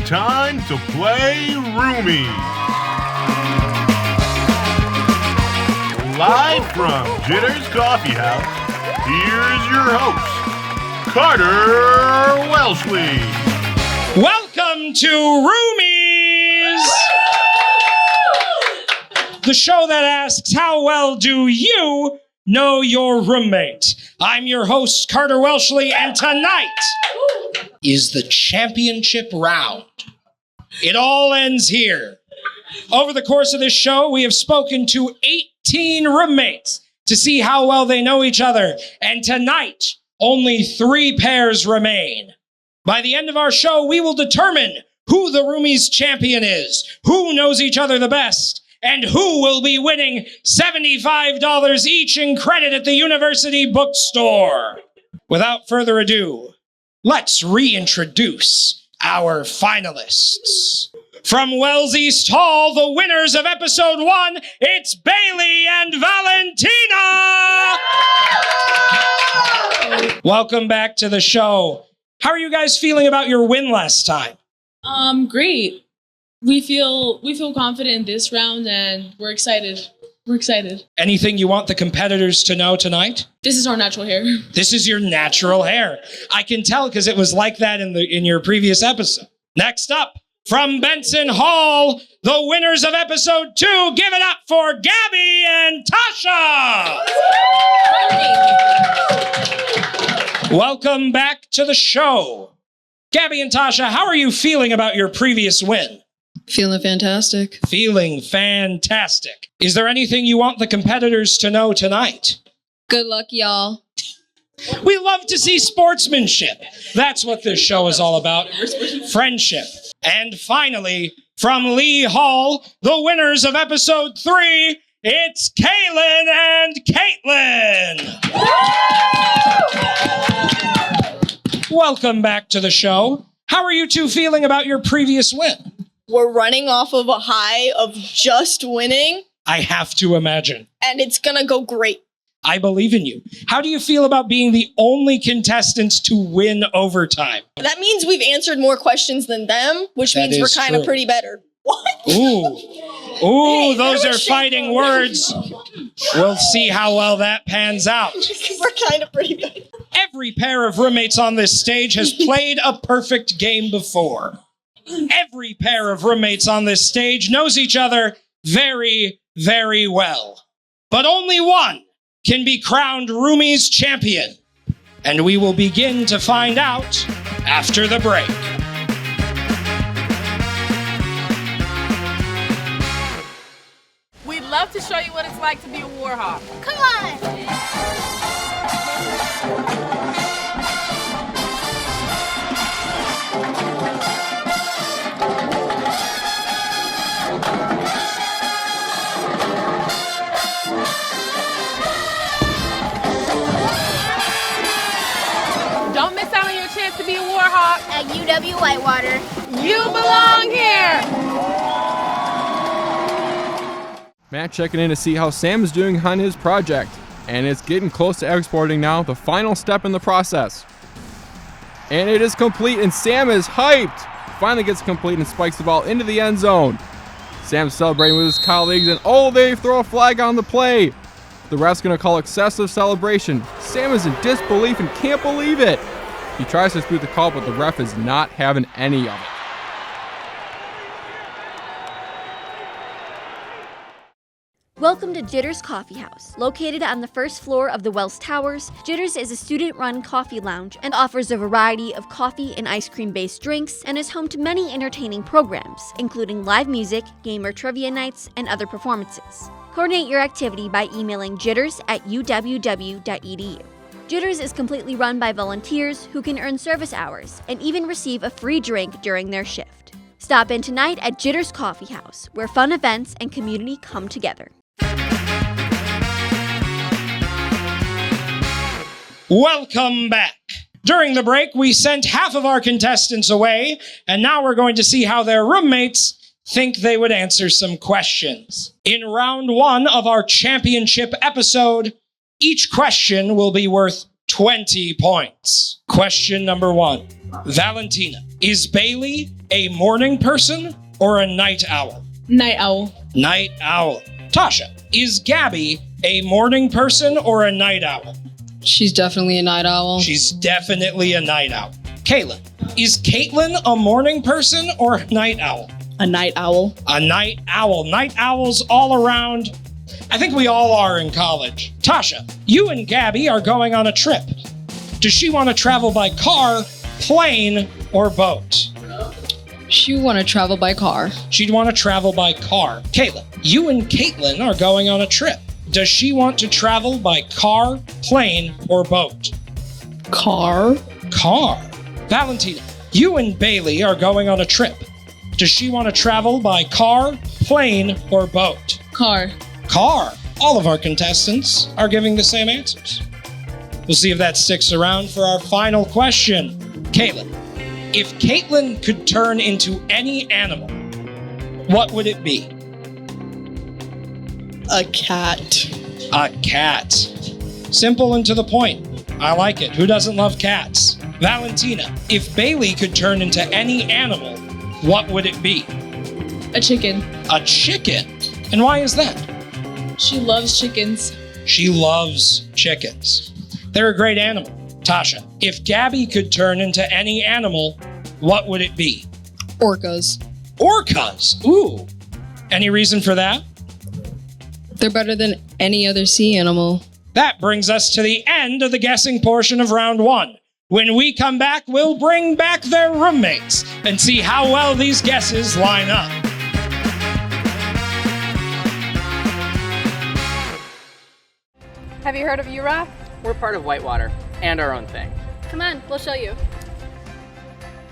time to play Roomies. Live from Jitters Coffee House, here's your host, Carter Welshly. Welcome to Roomies, the show that asks, how well do you know your roommate? I'm your host, Carter Welshly, and tonight is the championship round. It all ends here. Over the course of this show, we have spoken to 18 roommates to see how well they know each other, and tonight, only 3 pairs remain. By the end of our show, we will determine who the Roomies champion is, who knows each other the best, and who will be winning $75 each in credit at the University Bookstore. Without further ado, let's reintroduce our finalists. From Wells East Hall, the winners of episode 1, it's Bailey and Valentina! Welcome back to the show. How are you guys feeling about your win last time? Great. We feel confident in this round, and we're excited. Anything you want the competitors to know tonight? This is our natural hair. This is your natural hair. I can tell because it was like that in your previous episode. Next up, from Benson Hall, the winners of episode 2, give it up for Gabby and Tasha! Welcome back to the show. Gabby and Tasha, how are you feeling about your previous win? Feeling fantastic. Feeling fantastic. Is there anything you want the competitors to know tonight? Good luck, y'all. We love to see sportsmanship. That's what this show is all about. Friendship. And finally, from Lee Hall, the winners of episode 3, it's Kaylin and Caitlin. Welcome back to the show. How are you two feeling about your previous win? We're running off of a high of just winning. I have to imagine. And it's gonna go great. I believe in you. How do you feel about being the only contestants to win overtime? That means we've answered more questions than them, which That means we're is kind of true. pretty better. What? Ooh, Hey, those there are was fighting shit. words. We'll see how well that pans out. We're kind of pretty good. Every pair of roommates on this stage has played a perfect game before. Every pair of roommates on this stage knows each other very, very well. But only one can be crowned Roomies champion. And we will begin to find out after the break. We'd love to show you what it's like to be a warhawk. Come on! Don't miss out on your chance to be a warhawk. At UW Whitewater. You belong here. Matt checking in to see how Sam is doing on his project, and it's getting close to exporting now, the final step in the process. And it is complete, and Sam is hyped! Finally gets complete and spikes the ball into the end zone. Sam's celebrating with his colleagues, and they throw a flag on the play! The ref's gonna call excessive celebration. Sam is in disbelief and can't believe it! He tries to dispute the call, but the ref is not having any of it. Welcome to Jitters Coffee House. Located on the first floor of the Wells Towers, Jitters is a student-run coffee lounge and offers a variety of coffee and ice cream-based drinks and is home to many entertaining programs, including live music, gamer trivia nights, and other performances. Coordinate your activity by emailing jitters@uww.edu. Jitters is completely run by volunteers who can earn service hours and even receive a free drink during their shift. Stop in tonight at Jitters Coffee House, where fun events and community come together. Welcome back. During the break, we sent half of our contestants away, and now we're going to see how their roommates think they would answer some questions. In round 1 of our championship episode, each question will be worth 20 points. Question number 1. Valentina, is Bailey a morning person or a night owl? Night owl. Night owl. Tasha, is Gabby a morning person or a night owl? She's definitely a night owl. She's definitely a night owl. Caitlin, is Caitlin a morning person or a night owl? A night owl. A night owl. Night owls all around. I think we all are in college. Tasha, you and Gabby are going on a trip. Does she want to travel by car, plane, or boat? She want to travel by car. She'd want to travel by car. Caitlin, you and Caitlin are going on a trip. Does she want to travel by car, plane, or boat? Car. Car. Valentina, you and Bailey are going on a trip. Does she want to travel by car, plane, or boat? Car. Car. All of our contestants are giving the same answers. We'll see if that sticks around for our final question. Caitlin, if Caitlin could turn into any animal, what would it be? A cat. A cat. Simple and to the point. I like it. Who doesn't love cats? Valentina, if Bailey could turn into any animal, what would it be? A chicken. A chicken? And why is that? She loves chickens. She loves chickens. They're a great animal. Tasha, if Gabby could turn into any animal, what would it be? Orcas. Orcas. Ooh. Any reason for that? They're better than any other sea animal. That brings us to the end of the guessing portion of round 1. When we come back, we'll bring back their roommates and see how well these guesses line up. Have you heard of UROC? We're part of Whitewater and our own thing. Come on, we'll show you.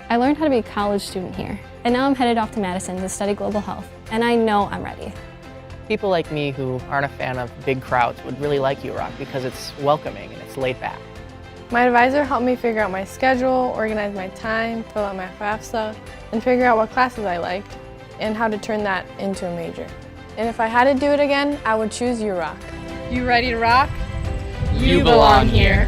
I learned how to be a college student here, and now I'm headed off to Madison to study global health, and I know I'm ready. People like me who aren't a fan of big crowds would really like UROC because it's welcoming and it's laid back. My advisor helped me figure out my schedule, organize my time, fill out my FAFSA, and figure out what classes I liked and how to turn that into a major. And if I had to do it again, I would choose UROC. You ready to rock? You belong here.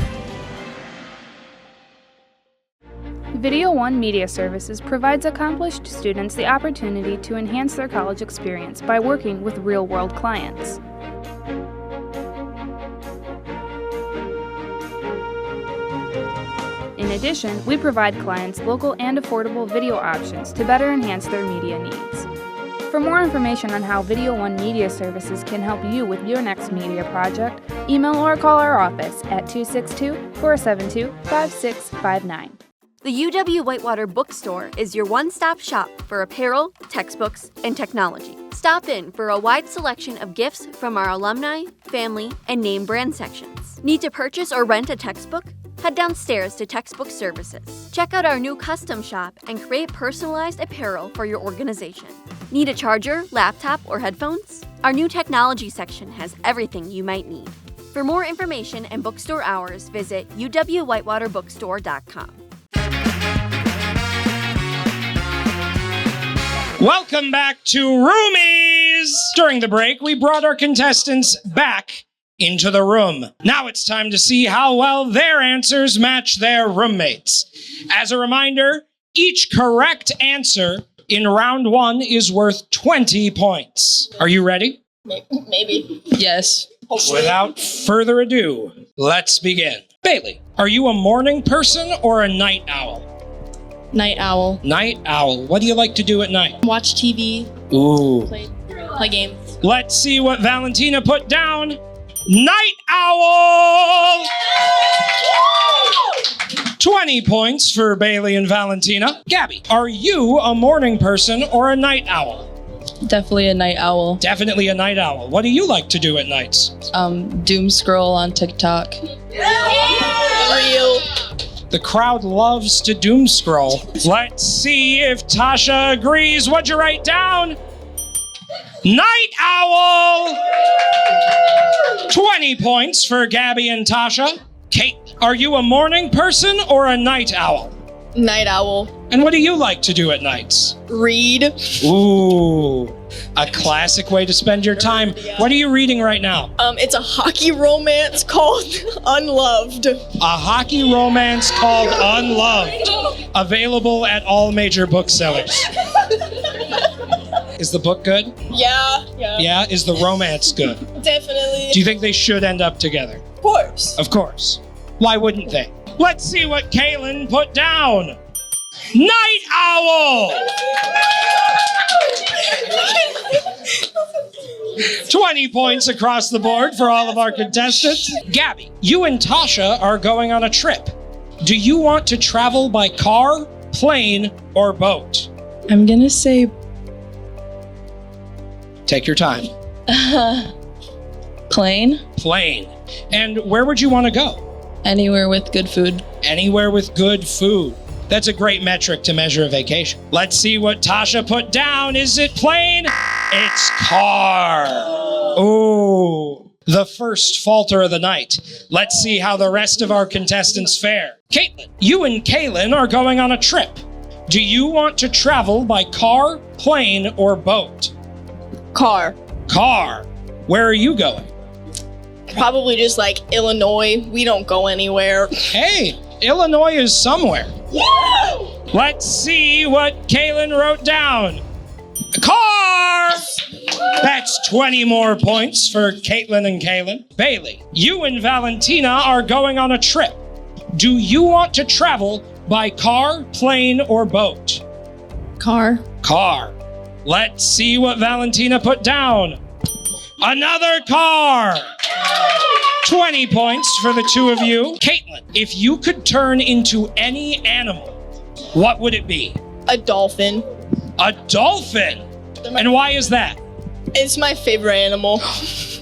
Video One Media Services provides accomplished students the opportunity to enhance their college experience by working with real-world clients. In addition, we provide clients local and affordable video options to better enhance their media needs. For more information on how Video One Media Services can help you with your next media project, email or call our office at 262-472-5659. The UW Whitewater Bookstore is your one-stop shop for apparel, textbooks, and technology. Stop in for a wide selection of gifts from our alumni, family, and name brand sections. Need to purchase or rent a textbook? Head downstairs to Textbook Services. Check out our new custom shop and create personalized apparel for your organization. Need a charger, laptop, or headphones? Our new technology section has everything you might need. For more information and bookstore hours, visit uwwhitewaterbookstore.com. Welcome back to Roomies! During the break, we brought our contestants back into the room. Now it's time to see how well their answers match their roommates. As a reminder, each correct answer in round 1 is worth 20 points. Are you ready? Maybe. Yes. Without further ado, let's begin. Bailey, are you a morning person or a night owl? Night owl. Night owl. What do you like to do at night? Watch TV. Ooh. Play games. Let's see what Valentina put down. Night owl! 20 points for Bailey and Valentina. Gabby, are you a morning person or a night owl? Definitely a night owl. Definitely a night owl. What do you like to do at nights? Doom scroll on TikTok. Real. The crowd loves to doom scroll. Let's see if Tasha agrees. What'd you write down? Night owl! 20 points for Gabby and Tasha. Kate, are you a morning person or a night owl? Night owl. And what do you like to do at nights? Read. Ooh, a classic way to spend your time. What are you reading right now? It's a hockey romance called Unloved. A hockey romance called Unloved. Available at all major booksellers. Is the book good? Yeah. Yeah? Is the romance good? Definitely. Do you think they should end up together? Of course. Of course. Why wouldn't they? Let's see what Kaylin put down. Night owl! 20 points across the board for all of our contestants. Gabby, you and Tasha are going on a trip. Do you want to travel by car, plane, or boat? I'm gonna say Take your time. plane. Plane. And where would you want to go? Anywhere with good food. Anywhere with good food. That's a great metric to measure a vacation. Let's see what Tasha put down. Is it plane? It's car. Ooh, the first falter of the night. Let's see how the rest of our contestants fare. Caitlin, you and Kaylin are going on a trip. Do you want to travel by car, plane, or boat? Car. Car. Where are you going? Probably just like Illinois. We don't go anywhere. Hey, Illinois is somewhere. Yeah! Let's see what Kaylin wrote down. Car! That's 20 more points for Caitlin and Kaylin. Bailey, you and Valentina are going on a trip. Do you want to travel by car, plane, or boat? Car. Car. Let's see what Valentina put down. Another car! 20 points for the two of you. Caitlin, if you could turn into any animal, what would it be? A dolphin. A dolphin? And why is that? It's my favorite animal.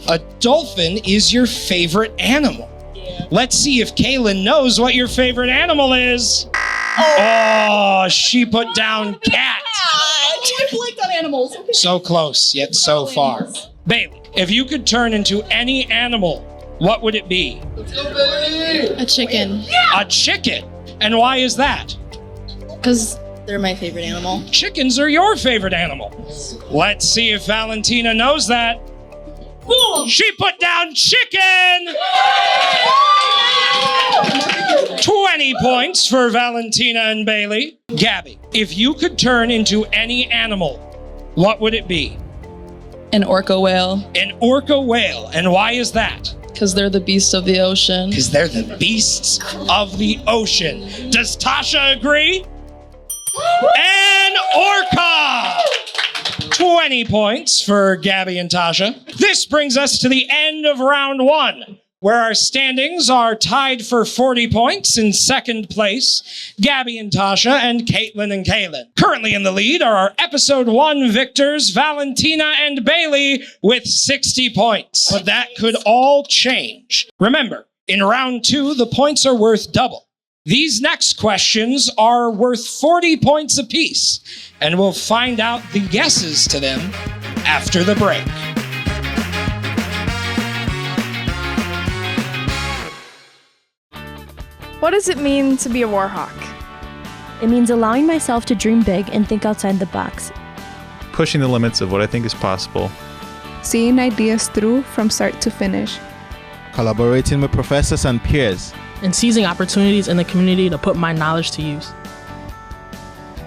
A dolphin is your favorite animal. Yeah. Let's see if Kaylin knows what your favorite animal is. Oh, she put down cat. I clicked on animals. Okay. So close, yet so far. Bailey, if you could turn into any animal, what would it be? A chicken. A chicken. And why is that? Because they're my favorite animal. Chickens are your favorite animal. Let's see if Valentina knows that. She put down chicken! 20 points for Valentina and Bailey. Gabby, if you could turn into any animal, what would it be? An orca whale. An orca whale. And why is that? Because they're the beasts of the ocean. Because they're the beasts of the ocean. Does Tasha agree? An orca! 20 points for Gabby and Tasha. This brings us to the end of round one, where our standings are tied for 40 points. In second place, Gabby and Tasha and Caitlin and Kaylin. Currently in the lead are our episode 1 victors, Valentina and Bailey, with 60 points. But that could all change. Remember, in round 2, the points are worth double. These next questions are worth 40 points apiece, and we'll find out the guesses to them after the break. What does it mean to be a Warhawk? It means allowing myself to dream big and think outside the box. Pushing the limits of what I think is possible. Seeing ideas through from start to finish. Collaborating with professors and peers. And seizing opportunities in the community to put my knowledge to use.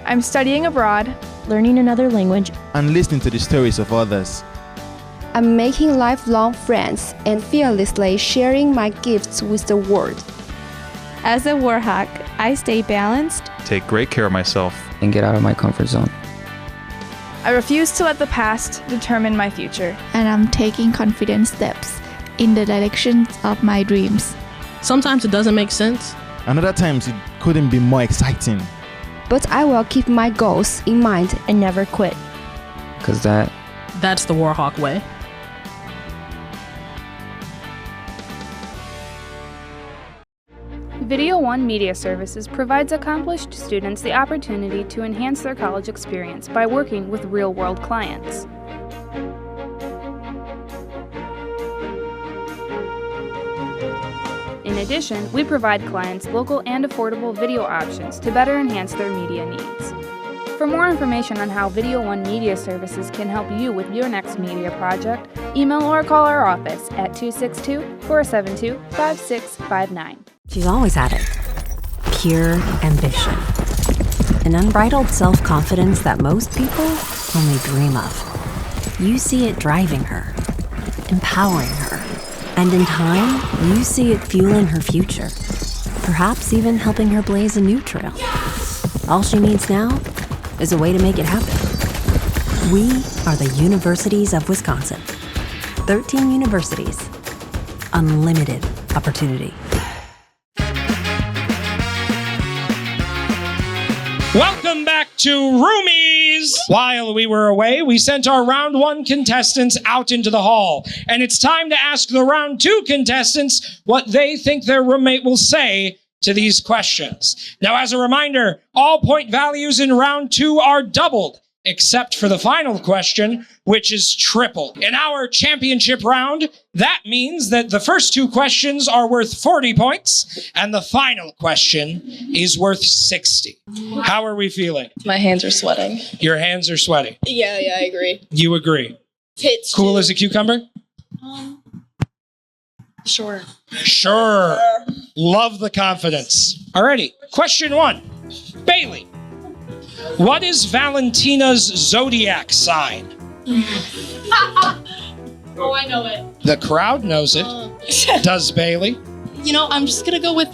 I'm studying abroad, learning another language, and listening to the stories of others. I'm making lifelong friends and fearlessly sharing my gifts with the world. As a Warhawk, I stay balanced, take great care of myself, and get out of my comfort zone. I refuse to let the past determine my future. And I'm taking confident steps in the direction of my dreams. Sometimes it doesn't make sense. And other times it couldn't be more exciting. But I will keep my goals in mind and never quit. Because that's the Warhawk way. Video One Media Services provides accomplished students the opportunity to enhance their college experience by working with real-world clients. In addition, we provide clients local and affordable video options to better enhance their media needs. For more information on how Video One Media Services can help you with your next media project, email or call our office at 262-472-5659. She's always had it. Pure ambition. An unbridled self-confidence that most people only dream of. You see it driving her, empowering her, and in time, you see it fueling her future. Perhaps even helping her blaze a new trail. All she needs now is a way to make it happen. We are the Universities of Wisconsin. 13 universities. Unlimited opportunity. Welcome back to Roomies! While we were away, we sent our round 1 contestants out into the hall. And it's time to ask the round 2 contestants what they think their roommate will say to these questions. Now, as a reminder, all point values in round 2 are doubled, except for the final question, which is tripled. In our championship round, that means that the first 2 questions are worth 40 points, and the final question is worth 60. How are we feeling? My hands are sweating. Your hands are sweaty. Yeah, I agree. You agree? Tits. Cool as a cucumber? Sure. Sure. Love the confidence. Alrighty, question 1. Bailey, what is Valentina's zodiac sign? Oh, I know it. The crowd knows it. Does Bailey? You know, I'm just gonna go with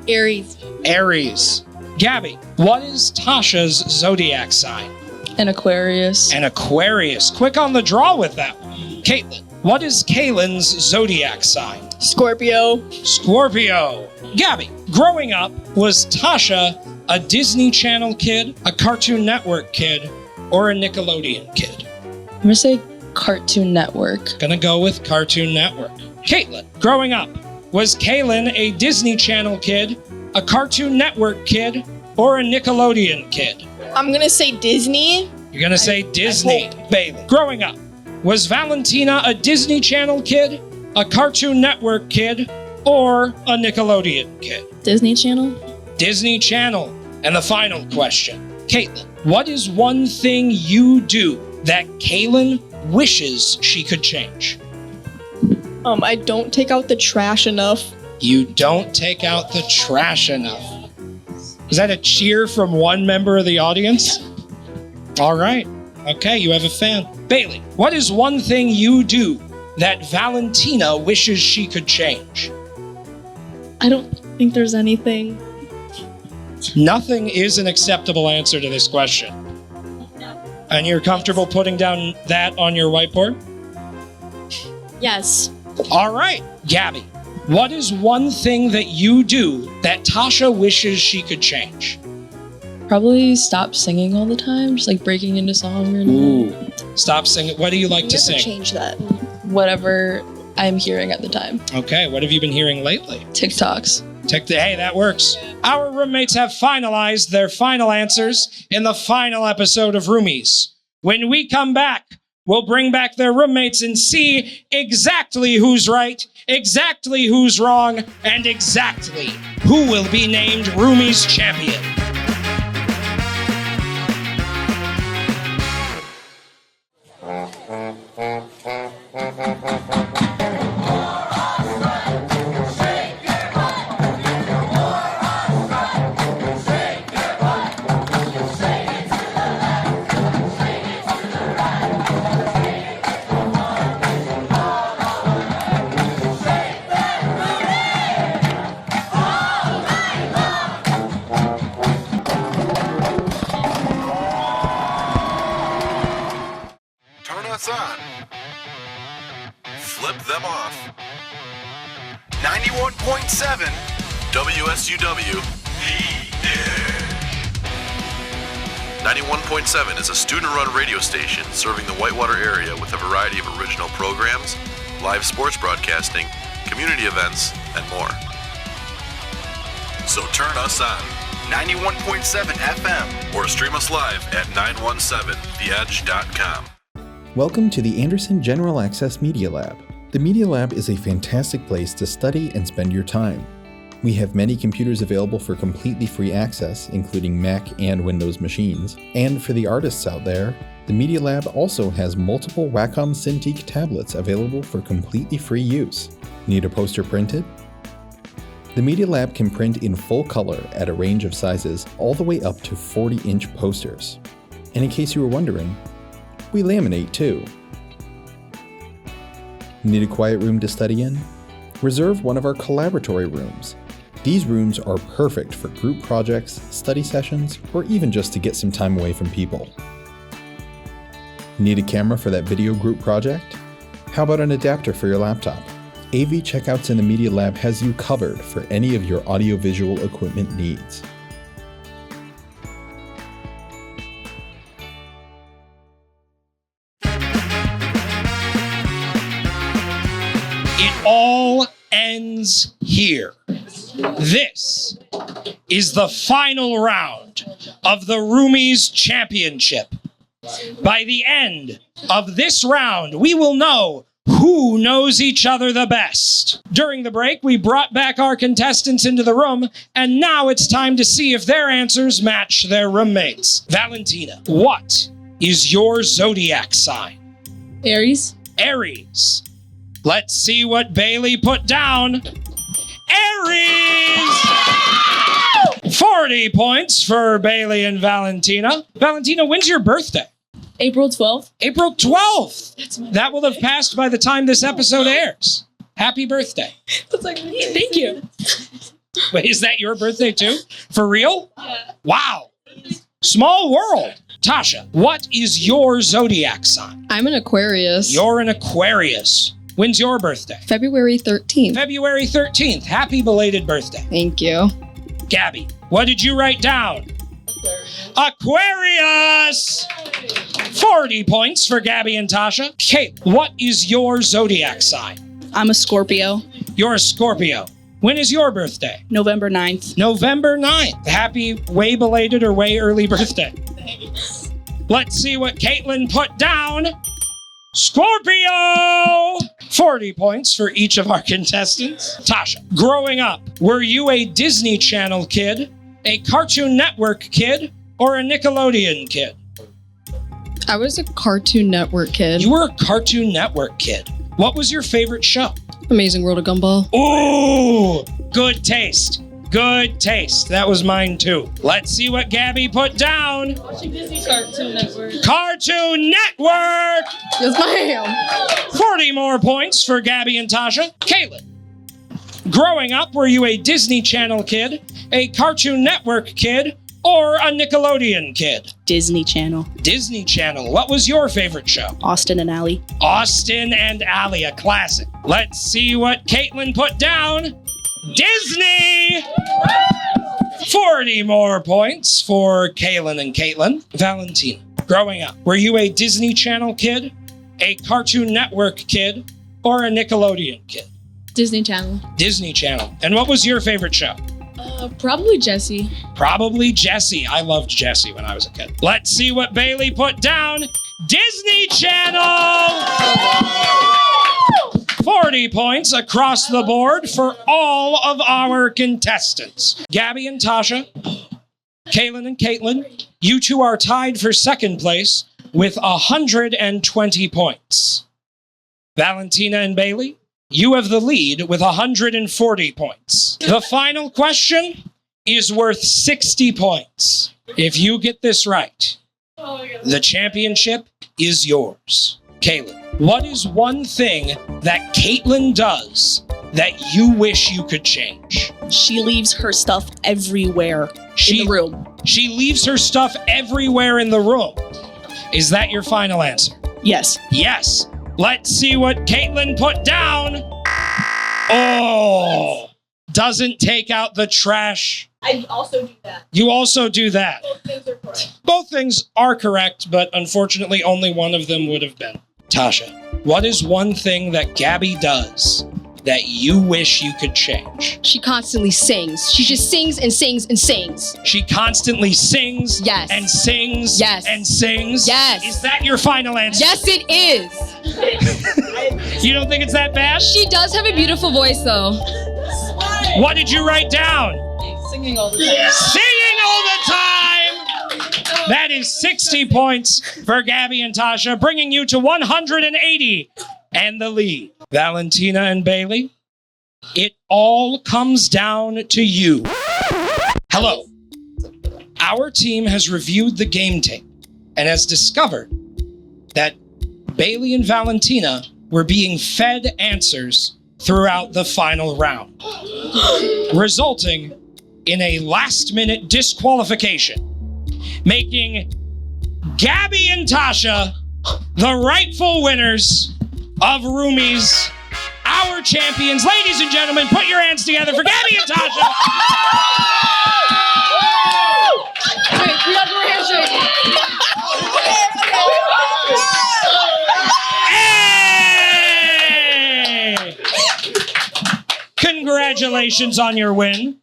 Aries. Aries. Gabby, what is Tasha's zodiac sign? An Aquarius. An Aquarius. Quick on the draw with that one. Caitlin, what is Kaylin's zodiac sign? Scorpio. Scorpio. Gabby, growing up, was Tasha a Disney Channel kid, a Cartoon Network kid, or a Nickelodeon kid? I'm gonna say Cartoon Network. Gonna go with Cartoon Network. Caitlin, growing up, was Kaylin a Disney Channel kid, a Cartoon Network kid, or a Nickelodeon kid? I'm gonna say Disney. You're gonna say Disney. Bailey, growing up, was Valentina a Disney Channel kid, a Cartoon Network kid, or a Nickelodeon kid? Disney Channel. Disney Channel. And the final question. Caitlin, what is one thing you do that Kaylin wishes she could change? I don't take out the trash enough. You don't take out the trash enough. Is that a cheer from one member of the audience? All right. Okay, you have a fan. Bailey, what is one thing you do that Valentina wishes she could change? I don't think there's anything. Nothing is an acceptable answer to this question. And you're comfortable putting down that on your whiteboard? Yes. All right, Gabby, what is one thing that you do that Tasha wishes she could change? Probably stop singing all the time, just like breaking into song or Ooh. Stop singing. What do you like to sing? Change that. whatever I'm hearing at the time. Okay, what have you been hearing lately? TikToks. Hey, that works. Our roommates have finalized their final answers in the final episode of Roomies. When we come back, we'll bring back their roommates and see exactly who's right, exactly who's wrong, and exactly who will be named Roomies champion. Turn us on. Flip them off. 91.7 WSUW. 91.7 is a student-run radio station serving the Whitewater area with a variety of original programs, live sports broadcasting, community events, and more. So turn us on. 91.7 FM. Or stream us live at 917theedge.com. Welcome to the Anderson General Access Media Lab. The Media Lab is a fantastic place to study and spend your time. We have many computers available for completely free access, including Mac and Windows machines. And for the artists out there, the Media Lab also has multiple Wacom Cintiq tablets available for completely free use. Need a poster printed? The Media Lab can print in full color at a range of sizes all the way up to 40-inch posters. And in case you were wondering, we laminate too. Need a quiet room to study in? Reserve one of our collaboratory rooms. These rooms are perfect for group projects, study sessions, or even just to get some time away from people. Need a camera for that video group project? How about an adapter for your laptop? AV Checkouts in the Media Lab has you covered for any of your audiovisual equipment needs. It all ends here. This is the final round of the Roomies Championship. By the end of this round, we will know who knows each other the best. During the break, we brought back our contestants into the room, and now it's time to see if their answers match their roommates. Valentina, what is your zodiac sign? Aries. Aries. Let's see what Bailey put down. Aries! 40 points for Bailey and Valentina. Valentina, when's your birthday? April 12th. April 12th! That will have passed by the time this episode airs. Happy birthday. That's like me. Thank you. Wait, is that your birthday too? For real? Yeah. Wow. Small world. Tasha, what is your zodiac sign? I'm an Aquarius. You're an Aquarius. When's your birthday? February 13th. February 13th. Happy belated birthday. Thank you. Gabby, what did you write down? Aquarius! 40 points for Gabby and Tasha. Kate, what is your zodiac sign? I'm a Scorpio. You're a Scorpio. When is your birthday? November 9th. November 9th. Happy way belated or way early birthday. Thanks. Let's see what Caitlin put down. Scorpio! 40 points for each of our contestants. Tasha, growing up, were you a Disney Channel kid, a Cartoon Network kid, or a Nickelodeon kid? I was a Cartoon Network kid. You were a Cartoon Network kid. What was your favorite show? Amazing World of Gumball. Ooh, good taste. Good taste. That was mine too. Let's see what Gabby put down. Watching Disney Cartoon Network. Cartoon Network! Yes, ma'am. 40 more points for Gabby and Tasha. Caitlin, growing up, were you a Disney Channel kid, a Cartoon Network kid, or a Nickelodeon kid? Disney Channel. Disney Channel. What was your favorite show? Austin and Ally. Austin and Ally, a classic. Let's see what Caitlin put down. Disney! 40 more points for Kaylin and Caitlin. Valentina, growing up, were you a Disney Channel kid, a Cartoon Network kid, or a Nickelodeon kid? Disney Channel. Disney Channel. And what was your favorite show? Probably Jessie. Probably Jessie. I loved Jessie when I was a kid. Let's see what Bailey put down. Disney Channel! 40 points across the board for all of our contestants. Gabby and Tasha, Kaylin and Caitlin, you two are tied for second place with 120 points. Valentina and Bailey, you have the lead with 140 points. The final question is worth 60 points. If you get this right, the championship is yours. Kaylin, what is one thing that Caitlin does that you wish you could change? She leaves her stuff everywhere in the room. She leaves her stuff everywhere in the room. Is that your final answer? Yes. Yes. Let's see what Caitlin put down. Oh, doesn't take out the trash. I also do that. You also do that. Both things are correct. Both things are correct, but unfortunately only one of them would have been. Tasha, what is one thing that Gabby does that you wish you could change? She constantly sings. She just sings and sings and sings. She constantly sings Yes. and sings Yes. and sings? Yes. Is that your final answer? Yes, it is. You don't think it's that bad? She does have a beautiful voice, though. What did you write down? Singing all the time. Singing all the time! That is 60 points for Gabby and Tasha, bringing you to 180 and the lead. Valentina and Bailey, it all comes down to you. Hello. Our team has reviewed the game tape and has discovered that Bailey and Valentina were being fed answers throughout the final round, resulting in a last-minute disqualification, making Gabby and Tasha the rightful winners of Roomies, our champions. Ladies and gentlemen, put your hands together for Gabby and Tasha. Wait, we got to do a handshake. Hey! Congratulations on your win.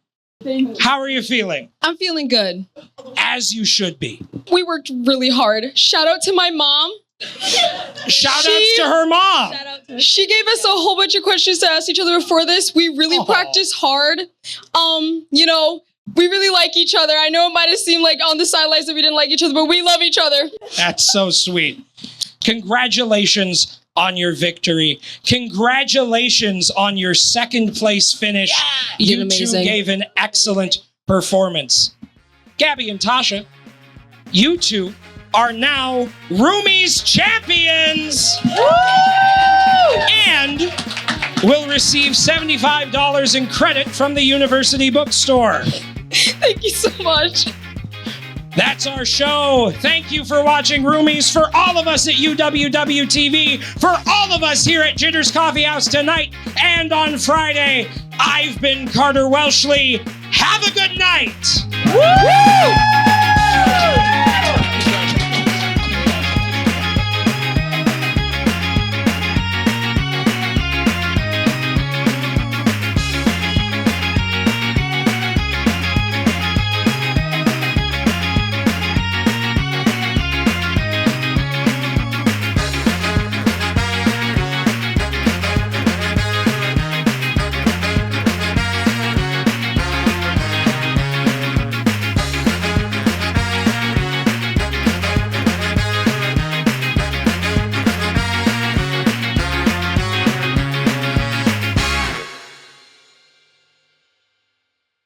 How are you feeling? I'm feeling good. As you should be. We worked really hard. Shout out to my mom. Shout outs to her mom. She gave us a whole bunch of questions to ask each other before this. We really practiced hard. You know, we really like each other. I know it might have seemed like on the sidelines that we didn't like each other, but we love each other. That's so sweet. Congratulations on your victory. Congratulations on your second place finish. You did You amazing. two gave an excellent performance. Gabby and Tasha, you two are now Roomies champions. And will receive $75 in credit from the University Bookstore. Thank you so much. That's our show. Thank you for watching Roomies. For all of us at UWW-TV, for all of us here at Jitters Coffee House tonight and on Friday, I've been Carter Welshly. Have a good night. Woo!